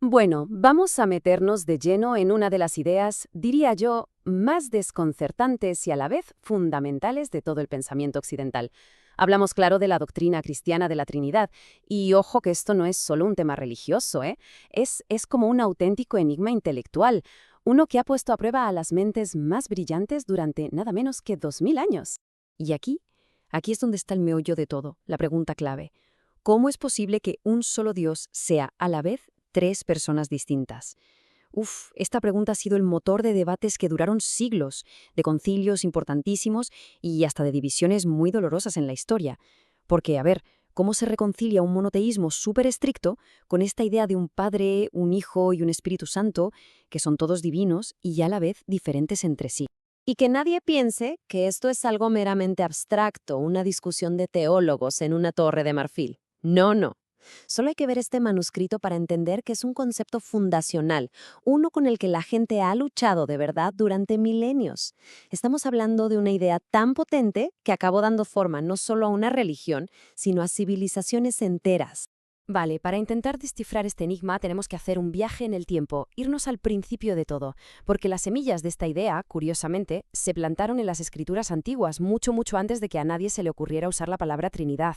Bueno, vamos a meternos de lleno en una de las ideas, diría yo, más desconcertantes y a la vez fundamentales de todo el pensamiento occidental. Hablamos, claro, de la doctrina cristiana de la Trinidad, y ojo que esto no es solo un tema religioso, ¿eh? Es como un auténtico enigma intelectual, uno que ha puesto a prueba a las mentes más brillantes durante nada menos que 2000 años. Y aquí es donde está el meollo de todo, la pregunta clave. ¿Cómo es posible que un solo Dios sea a la vez tres personas distintas? Esta pregunta ha sido el motor de debates que duraron siglos, de concilios importantísimos y hasta de divisiones muy dolorosas en la historia. Porque, a ver, ¿cómo se reconcilia un monoteísmo súper estricto con esta idea de un Padre, un Hijo y un Espíritu Santo, que son todos divinos y a la vez diferentes entre sí? Y que nadie piense que esto es algo meramente abstracto, una discusión de teólogos en una torre de marfil. No, no. Solo hay que ver este manuscrito para entender que es un concepto fundacional, uno con el que la gente ha luchado de verdad durante milenios. Estamos hablando de una idea tan potente que acabó dando forma no solo a una religión, sino a civilizaciones enteras. Vale, para intentar descifrar este enigma tenemos que hacer un viaje en el tiempo, irnos al principio de todo, porque las semillas de esta idea, curiosamente, se plantaron en las escrituras antiguas, mucho antes de que a nadie se le ocurriera usar la palabra Trinidad.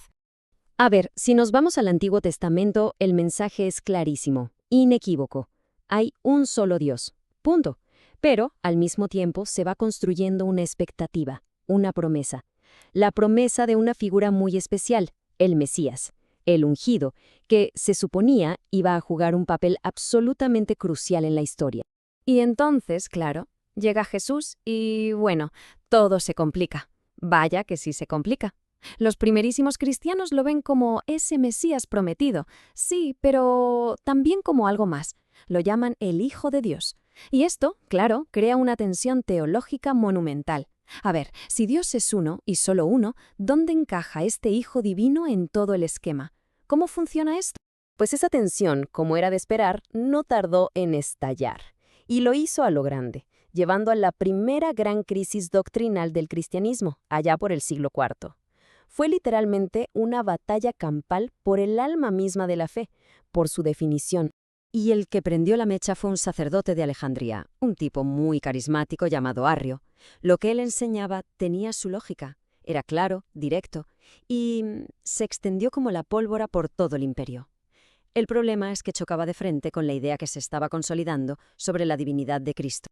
A ver, si nos vamos al Antiguo Testamento, el mensaje es clarísimo, inequívoco. Hay un solo Dios. Punto. Pero, al mismo tiempo, se va construyendo una expectativa, una promesa. La promesa de una figura muy especial, el Mesías, el ungido, que se suponía iba a jugar un papel absolutamente crucial en la historia. Y entonces, claro, llega Jesús y, bueno, todo se complica. Vaya que sí se complica. Los primerísimos cristianos lo ven como ese Mesías prometido, sí, pero también como algo más. Lo llaman el Hijo de Dios. Y esto, claro, crea una tensión teológica monumental. A ver, si Dios es uno y solo uno, ¿dónde encaja este Hijo divino en todo el esquema? ¿Cómo funciona esto? Pues esa tensión, como era de esperar, no tardó en estallar. Y lo hizo a lo grande, llevando a la primera gran crisis doctrinal del cristianismo, allá por el siglo IV. Fue literalmente una batalla campal por el alma misma de la fe, por su definición. Y el que prendió la mecha fue un sacerdote de Alejandría, un tipo muy carismático llamado Arrio. Lo que él enseñaba tenía su lógica, era claro, directo, y se extendió como la pólvora por todo el imperio. El problema es que chocaba de frente con la idea que se estaba consolidando sobre la divinidad de Cristo.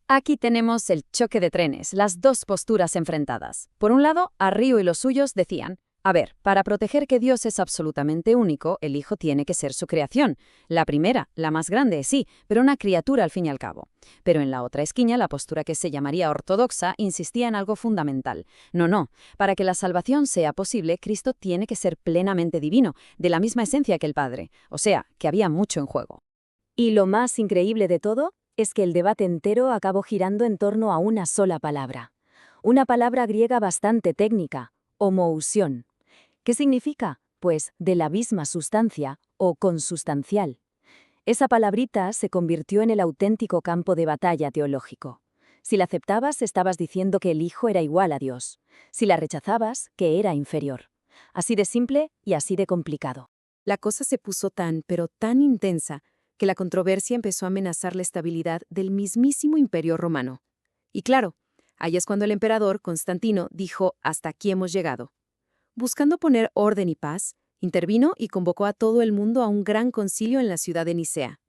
Aquí tenemos el choque de trenes, las dos posturas enfrentadas. Por un lado, Arrio y los suyos decían: a ver, para proteger que Dios es absolutamente único, el Hijo tiene que ser su creación. La primera, la más grande, sí, pero una criatura al fin y al cabo. Pero en la otra esquina, la postura que se llamaría ortodoxa insistía en algo fundamental. No, para que la salvación sea posible, Cristo tiene que ser plenamente divino, de la misma esencia que el Padre. O sea, que había mucho en juego. Y lo más increíble de todo es que el debate entero acabó girando en torno a una sola palabra. Una palabra griega bastante técnica, homoousión. ¿Qué significa? Pues de la misma sustancia o consustancial. Esa palabrita se convirtió en el auténtico campo de batalla teológico. Si la aceptabas, estabas diciendo que el Hijo era igual a Dios. Si la rechazabas, que era inferior. Así de simple y así de complicado. La cosa se puso pero tan intensa, que la controversia empezó a amenazar la estabilidad del mismísimo Imperio Romano. Y claro, ahí es cuando el emperador Constantino dijo: hasta aquí hemos llegado. Buscando poner orden y paz, intervino y convocó a todo el mundo a un gran concilio en la ciudad de Nicea.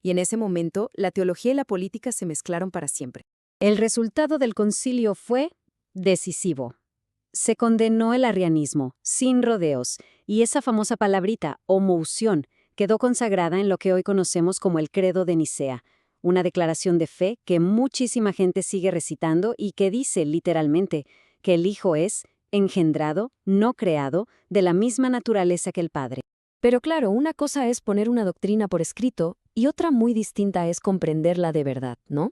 Y en ese momento, la teología y la política se mezclaron para siempre. El resultado del concilio fue decisivo. Se condenó el arrianismo, sin rodeos, y esa famosa palabrita, homoousión, quedó consagrada en lo que hoy conocemos como el Credo de Nicea, una declaración de fe que muchísima gente sigue recitando y que dice literalmente que el Hijo es engendrado, no creado, de la misma naturaleza que el Padre. Pero claro, una cosa es poner una doctrina por escrito y otra muy distinta es comprenderla de verdad, ¿no?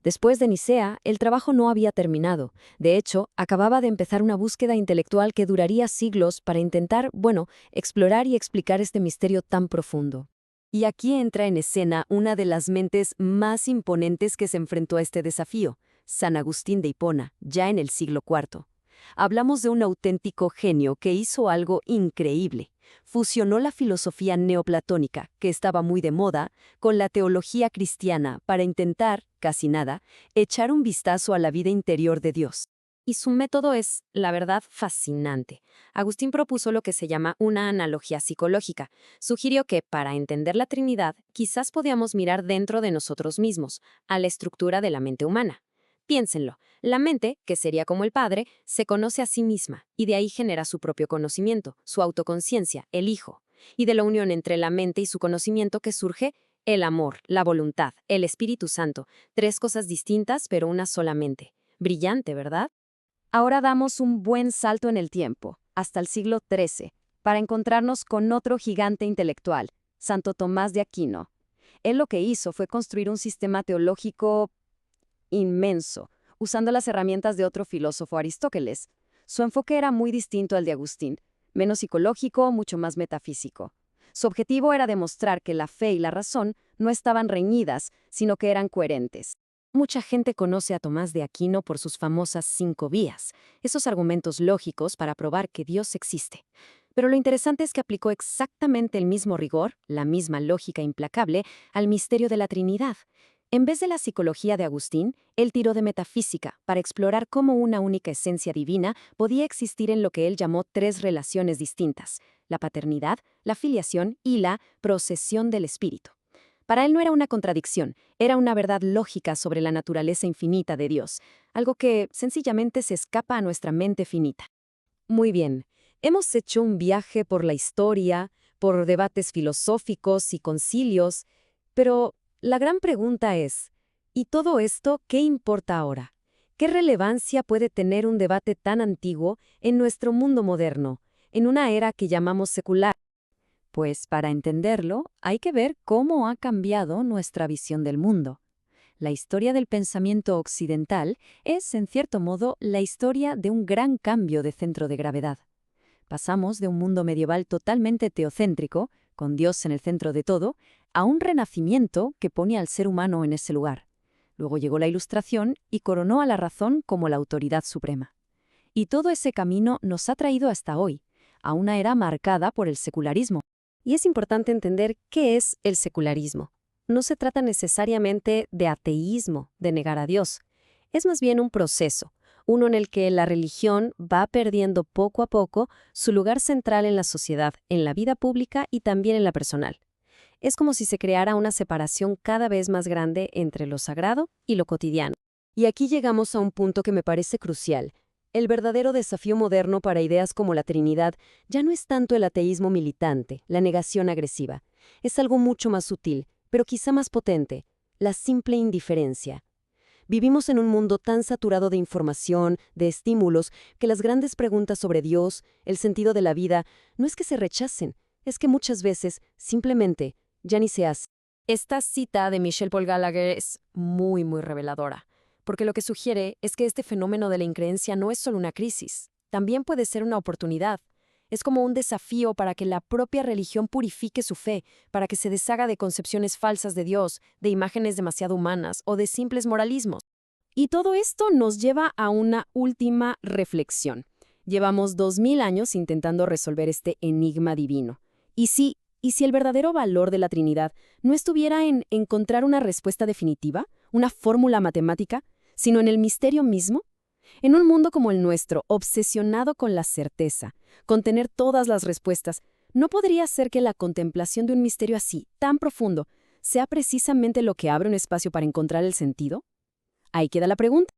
Después de Nicea, el trabajo no había terminado. De hecho, acababa de empezar una búsqueda intelectual que duraría siglos para intentar, explorar y explicar este misterio tan profundo. Y aquí entra en escena una de las mentes más imponentes que se enfrentó a este desafío, San Agustín de Hipona, ya en el siglo IV. Hablamos de un auténtico genio que hizo algo increíble. Fusionó la filosofía neoplatónica, que estaba muy de moda, con la teología cristiana para intentar, casi nada, echar un vistazo a la vida interior de Dios. Y su método es, la verdad, fascinante. Agustín propuso lo que se llama una analogía psicológica. Sugirió que, para entender la Trinidad, quizás podíamos mirar dentro de nosotros mismos, a la estructura de la mente humana. Piénsenlo, la mente, que sería como el Padre, se conoce a sí misma, y de ahí genera su propio conocimiento, su autoconciencia, el Hijo. Y de la unión entre la mente y su conocimiento que surge el amor, la voluntad, el Espíritu Santo, tres cosas distintas pero una sola mente. Brillante, ¿verdad? Ahora damos un buen salto en el tiempo, hasta el siglo XIII, para encontrarnos con otro gigante intelectual, Santo Tomás de Aquino. Él lo que hizo fue construir un sistema teológico inmenso, usando las herramientas de otro filósofo, Aristóteles. Su enfoque era muy distinto al de Agustín, menos psicológico, mucho más metafísico. Su objetivo era demostrar que la fe y la razón no estaban reñidas, sino que eran coherentes. Mucha gente conoce a Tomás de Aquino por sus famosas 5 vías, esos argumentos lógicos para probar que Dios existe. Pero lo interesante es que aplicó exactamente el mismo rigor, la misma lógica implacable, al misterio de la Trinidad. En vez de la psicología de Agustín, él tiró de metafísica para explorar cómo una única esencia divina podía existir en lo que él llamó 3 relaciones distintas: la paternidad, la filiación y la procesión del Espíritu. Para él no era una contradicción, era una verdad lógica sobre la naturaleza infinita de Dios, algo que sencillamente se escapa a nuestra mente finita. Muy bien, hemos hecho un viaje por la historia, por debates filosóficos y concilios, pero la gran pregunta es, ¿y todo esto qué importa ahora? ¿Qué relevancia puede tener un debate tan antiguo en nuestro mundo moderno, en una era que llamamos secular? Pues para entenderlo, hay que ver cómo ha cambiado nuestra visión del mundo. La historia del pensamiento occidental es, en cierto modo, la historia de un gran cambio de centro de gravedad. Pasamos de un mundo medieval totalmente teocéntrico, con Dios en el centro de todo, a un renacimiento que pone al ser humano en ese lugar. Luego llegó la Ilustración y coronó a la razón como la autoridad suprema. Y todo ese camino nos ha traído hasta hoy, a una era marcada por el secularismo. Y es importante entender qué es el secularismo. No se trata necesariamente de ateísmo, de negar a Dios. Es más bien un proceso, uno en el que la religión va perdiendo poco a poco su lugar central en la sociedad, en la vida pública y también en la personal. Es como si se creara una separación cada vez más grande entre lo sagrado y lo cotidiano. Y aquí llegamos a un punto que me parece crucial. El verdadero desafío moderno para ideas como la Trinidad ya no es tanto el ateísmo militante, la negación agresiva. Es algo mucho más sutil, pero quizá más potente: la simple indiferencia. Vivimos en un mundo tan saturado de información, de estímulos, que las grandes preguntas sobre Dios, el sentido de la vida, no es que se rechacen, es que muchas veces, simplemente, ya ni se hace. Esta cita de Michel Paul Gallagher es muy reveladora, porque lo que sugiere es que este fenómeno de la increencia no es solo una crisis, también puede ser una oportunidad. Es como un desafío para que la propia religión purifique su fe, para que se deshaga de concepciones falsas de Dios, de imágenes demasiado humanas o de simples moralismos. Y todo esto nos lleva a una última reflexión. Llevamos 2000 años intentando resolver este enigma divino. ¿Y si el verdadero valor de la Trinidad no estuviera en encontrar una respuesta definitiva, una fórmula matemática, sino en el misterio mismo? En un mundo como el nuestro, obsesionado con la certeza, con tener todas las respuestas, ¿no podría ser que la contemplación de un misterio así, tan profundo, sea precisamente lo que abre un espacio para encontrar el sentido? Ahí queda la pregunta.